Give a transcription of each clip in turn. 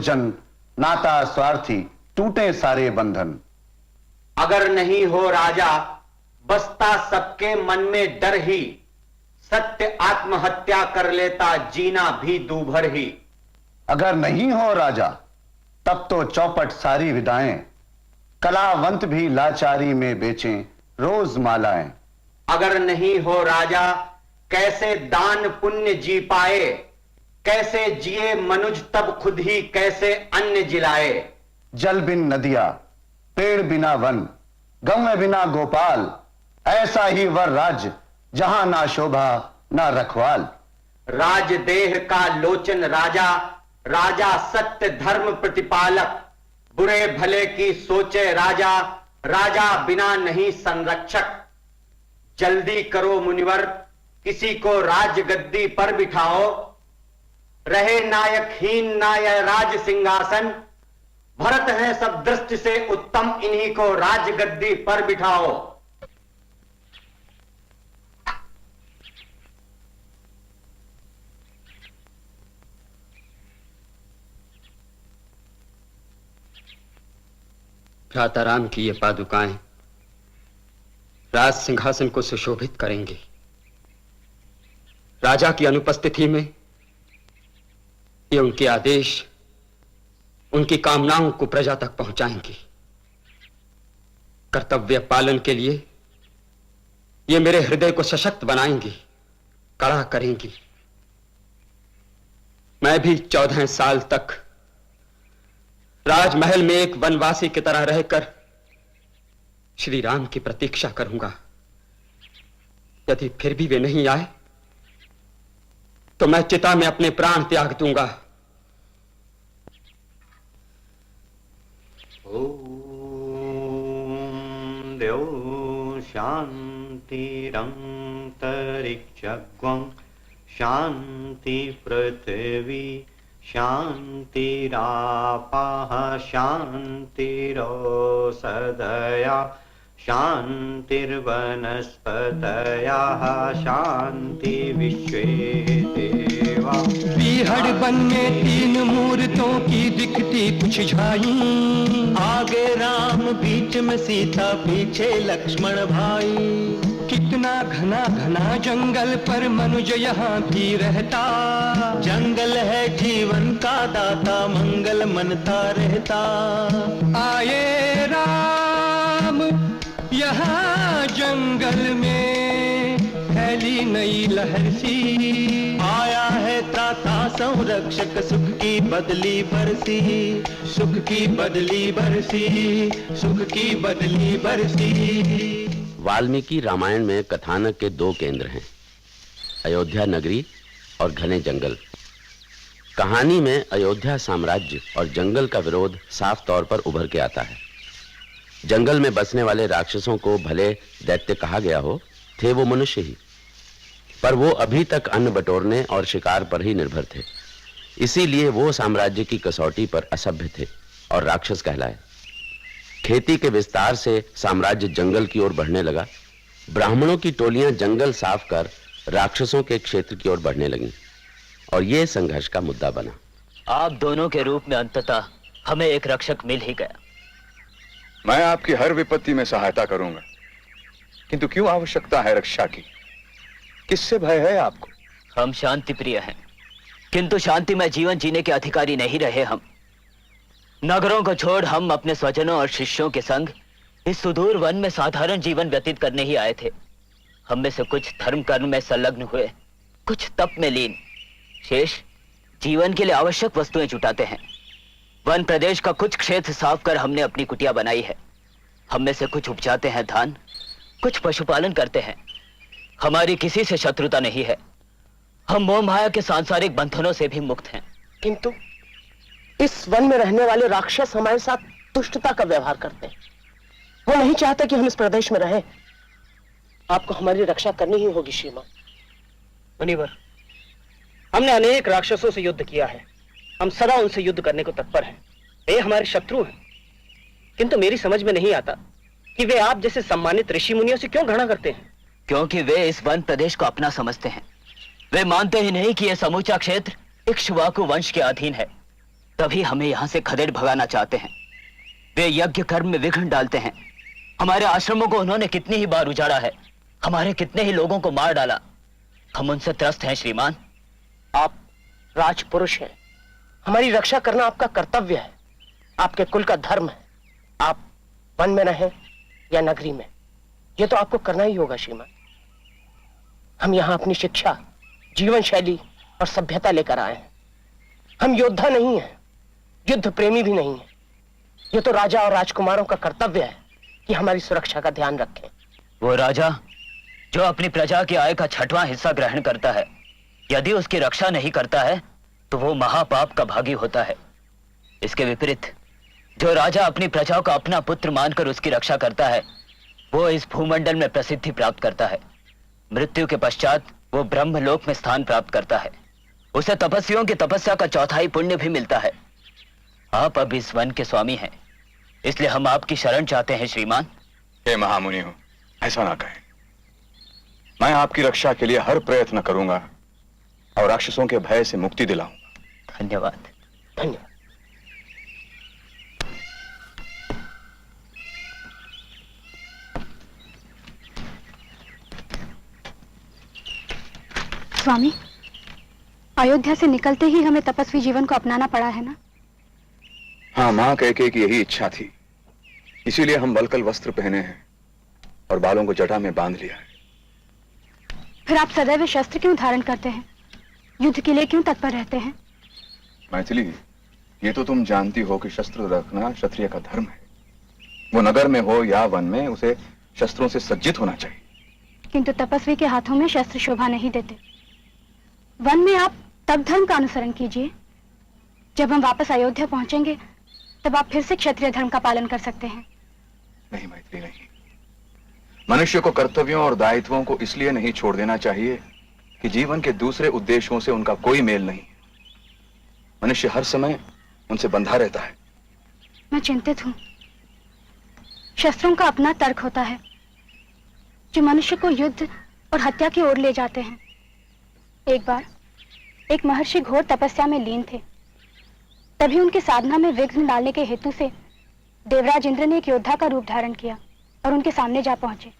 जन, नाता स्वार्थी, टूटे सारे बंधन। अगर नहीं हो राजा, बसता सबके मन में डर ही, सत्य आत्महत्या कर लेता, जीना भी दूभर ही। अगर नहीं हो राजा, तब तो चौपट सारी विदाएं, कलावंत भी लाचारी में बेचें रोज मालाएं। अगर नहीं हो राजा, कैसे दान पुण्य जी पाए, कैसे जिए मनुज तब खुद ही कैसे अन्न जिलाए। जल बिन नदिया, पेड़ बिना वन, गौ बिना गोपाल, ऐसा ही वर राज्य जहां ना शोभा ना रखवाल। राजदेह का लोचन राजा, राजा सत्य धर्म प्रतिपालक, बुरे भले की सोचे राजा, राजा बिना नहीं संरक्षक। जल्दी करो मुनिवर, किसी को राजगद्दी पर बिठाओ, रहे नायकहीन नाय राज सिंहासन। भरत हैं सब दृष्टि से उत्तम, इन्हीं को राजगद्दी पर बिठाओ। भ्राताराम की ये पादुकाएं राज सिंहासन को सुशोभित करेंगी। राजा की अनुपस्थिति में ये उनके आदेश, उनकी कामनाओं को प्रजा तक पहुंचाएंगी। कर्तव्य पालन के लिए ये मेरे हृदय को सशक्त बनाएंगी, कड़ा करेंगी। मैं भी 14 साल तक राजमहल में एक वनवासी की तरह रहकर श्री राम की प्रतीक्षा करूंगा। यदि फिर भी वे नहीं आए तो मैं चिता में अपने प्राण त्याग दूंगा। ओम देव शांतिरंतरिक्षं शांति पृथ्वी शांतिरापः शांतिरोषधया शांतिर्वनस्पतयः शांति विश्वे देवा। पीहड़ वन में 3 मूर्तों की दिखती कुछ झाई, आगे राम बीच में सीता पीछे लक्ष्मण भाई। कितना घना घना जंगल पर मनुज यहाँ भी रहता, जंगल है जीवन का दाता मंगल मनता रहता। आए राम यहाँ जंगल में फैली नई लहर सी, आया है त्राता संरक्षक सुख की बदली बरसी, सुख की बदली बरसी, सुख की बदली बरसी। वाल्मीकि रामायण में कथानक के 2 केंद्र हैं, अयोध्या नगरी और घने जंगल। कहानी में अयोध्या साम्राज्य और जंगल का विरोध साफ तौर पर उभर के आता है। जंगल में बसने वाले राक्षसों को भले दैत्य कहा गया हो, थे वो मनुष्य ही, पर वो अभी तक अन्न बटोरने और शिकार पर ही निर्भर थे। इसीलिए वो साम्राज्य की कसौटी पर असभ्य थे और राक्षस कहलाए। खेती के विस्तार से साम्राज्य जंगल की ओर बढ़ने लगा। ब्राह्मणों की टोलियां जंगल साफ कर राक्षसों के क्षेत्र की ओर बढ़ने लगीं और यह संघर्ष का मुद्दा बना। आप दोनों के रूप में अंततः हमें एक रक्षक मिल ही गया। मैं आपकी हर विपत्ति में सहायता करूंगा, किंतु क्यों आवश्यकता है रक्षा की? किससे भय है आपको? हम शांति प्रिय हैं, किंतु शांति में जीवन जीने के अधिकारी नहीं रहे। हम नगरों को छोड़ हम अपने स्वजनों और शिष्यों के संग इस सुदूर वन में साधारण जीवन व्यतीत करने ही आए थे। हम में से कुछ धर्म कर्म में संलग्न हुए, कुछ तप में लीन, शेष जीवन के लिए आवश्यक वस्तुएं जुटाते हैं। वन प्रदेश का कुछ क्षेत्र साफ कर हमने अपनी कुटिया बनाई है। हम में से कुछ उपजाते हैं धान, कुछ पशुपालन करते हैं। हमारी किसी से शत्रुता नहीं है। हम मोह माया के सांसारिक बंधनों से भी मुक्त हैं। किंतु इस वन में रहने वाले राक्षस हमारे साथ दुष्टता का व्यवहार करते हैं। वो नहीं चाहते कि हम इस प्रदेश में रहें। आपको हमारी रक्षा करनी ही होगी श्रीमान। मुनिवर, हमने अनेक राक्षसों से युद्ध किया है। हम सदा उनसे युद्ध करने को तत्पर हैं। वे हमारे शत्रु हैं, किंतु मेरी समझ में नहीं आता कि वे आप जैसे सम्मानित ऋषि मुनियों से क्यों घृणा करते हैं। क्योंकि वे इस वन प्रदेश को अपना समझते हैं। वे मानते ही नहीं कि यह समूचा क्षेत्र इक्ष्वाकु वंश के अधीन है। तभी हमें यहां से खदेड़ भगाना चाहते हैं। वे यज्ञ कर्म में विघ्न डालते हैं। हमारे आश्रमों को उन्होंने कितनी ही बार उजाड़ा है, हमारे कितने ही लोगों को मार डाला। हम उनसे त्रस्त हैं श्रीमान। आप राजपुरुष हैं, हमारी रक्षा करना आपका कर्तव्य है, आपके कुल का धर्म है। आप वन में रहें या नगरी में, यह तो आपको करना ही होगा श्रीमान। हम यहां अपनी शिक्षा, जीवन शैली और सभ्यता लेकर आए हैं। हम योद्धा नहीं हैं, युद्ध प्रेमी भी नहीं हैं। यह तो राजा और राजकुमारों का कर्तव्य है कि हमारी सुरक्षा का ध्यान रखें। वो राजा जो अपनी प्रजा की आय का 6वां हिस्सा ग्रहण करता है, यदि उसकी रक्षा नहीं करता है तो वो महापाप का भागी होता है। इसके विपरीत जो राजा अपनी प्रजा को अपना पुत्र मानकर उसकी रक्षा करता है, वो इस भूमंडल में प्रसिद्धि प्राप्त करता है। मृत्यु के पश्चात वो ब्रह्मलोक में स्थान प्राप्त करता है। उसे तपस्वियों की तपस्या का 1/4 पुण्य भी मिलता है। आप अब इस वन के स्वामी हैं, इसलिए हम आपकी शरण चाहते हैं श्रीमान। हे महामुनि हो, ऐसा ना कहें। मैं आपकी रक्षा के लिए हर प्रयत्न करूंगा और राक्षसों के भय से मुक्ति दिलाऊंगा। धन्यवाद। धन्यवाद। स्वामी, अयोध्या से निकलते ही हमें तपस्वी जीवन को अपनाना पड़ा है ना? हाँ, मां कैकेयी की यही इच्छा थी, इसीलिए हम वलकल वस्त्र पहने हैं और बालों को जटा में बांध लिया है। फिर आप सदैव शस्त्र क्यों धारण करते हैं? युद्ध के लिए क्यों तत्पर रहते हैं? मैथिली, ये तो तुम जानती हो कि शस्त्र रखना क्षत्रिय का धर्म है। वो नगर में हो या वन में, उसे शस्त्रों से सज्जित होना चाहिए। किंतु तपस्वी के हाथों में शस्त्र शोभा नहीं देते। वन में आप तब धर्म का अनुसरण कीजिए, जब हम वापस अयोध्या पहुंचेंगे तब आप फिर से क्षत्रिय धर्म का पालन कर सकते हैं। नहीं मैथिली, नहीं। मनुष्य को कर्तव्यों और दायित्वों को इसलिए नहीं छोड़ देना चाहिए कि जीवन के दूसरे उद्देश्यों से उनका कोई मेल नहीं। मनुष्य हर समय उनसे बंधा रहता है। मैं चिंतित हूं। शस्त्रों का अपना तर्क होता है जो मनुष्य को युद्ध और हत्या की ओर ले जाते हैं। एक बार एक महर्षि घोर तपस्या में लीन थे। तभी उनकी साधना में विघ्न डालने के हेतु से देवराज इंद्र ने एक योद्धा का रूप धारण किया और उनके सामने जा पहुंचे।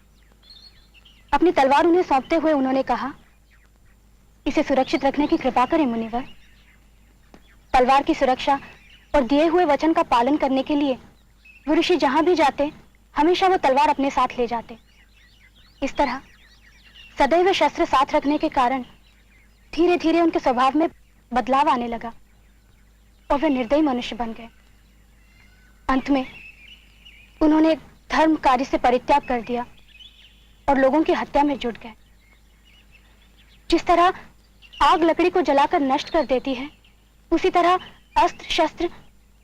अपनी तलवार उन्हें सौंपते हुए उन्होंने कहा, इसे सुरक्षित रखने की कृपा करें मुनिवर। तलवार की सुरक्षा और दिए हुए वचन का पालन करने के लिए वो ऋषि जहां भी जाते हमेशा वो तलवार अपने साथ ले जाते। इस तरह सदैव शस्त्र साथ रखने के कारण धीरे धीरे उनके स्वभाव में बदलाव आने लगा और वे निर्दयी मनुष्य बन गए। अंत में उन्होंने धर्म कार्य से परित्याग कर दिया और लोगों की हत्या में जुट गए। जिस तरह आग लकड़ी को जलाकर नष्ट कर देती है, उसी तरह अस्त्र शस्त्र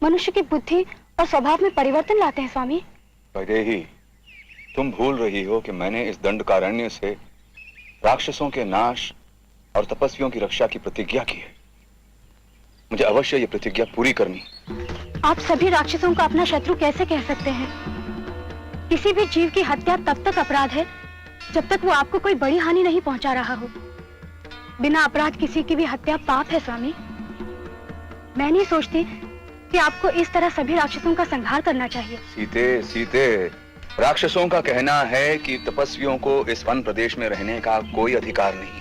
मनुष्य की बुद्धि और स्वभाव में परिवर्तन लाते हैं। स्वामी वैदेही, तुम भूल रही हो कि मैंने इस दंडकारण्य से राक्षसों के नाश और तपस्वियों की रक्षा की प्रतिज्ञा की है। मुझे अवश्य ये प्रतिज्ञा पूरी करनी। आप सभी राक्षसों को अपना शत्रु कैसे कह सकते हैं? किसी भी जीव की हत्या तब तक अपराध है जब तक वो आपको कोई बड़ी हानि नहीं पहुंचा रहा हो। बिना अपराध किसी की भी हत्या पाप है स्वामी। मैं नहीं सोचती कि आपको इस तरह सभी राक्षसों का संहार करना चाहिए। सीते, सीते, राक्षसों का कहना है कि तपस्वियों को इस वन प्रदेश में रहने का कोई अधिकार नहीं।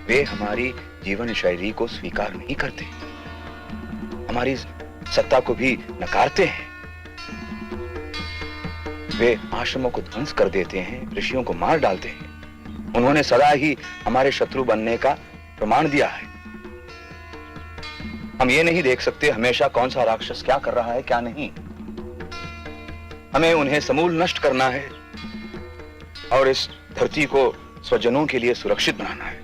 वे हमारी जीवन शैली को स्वीकार नहीं करते, हमारी सत्ता को भी नकारते हैं। वे आश्रमों को ध्वंस कर देते हैं, ऋषियों को मार डालते हैं। उन्होंने सदा ही हमारे शत्रु बनने का प्रमाण दिया है। हम ये नहीं देख सकते हमेशा कौन सा राक्षस क्या कर रहा है क्या नहीं। हमें उन्हें समूल नष्ट करना है और इस धरती को स्वजनों के लिए सुरक्षित बनाना है।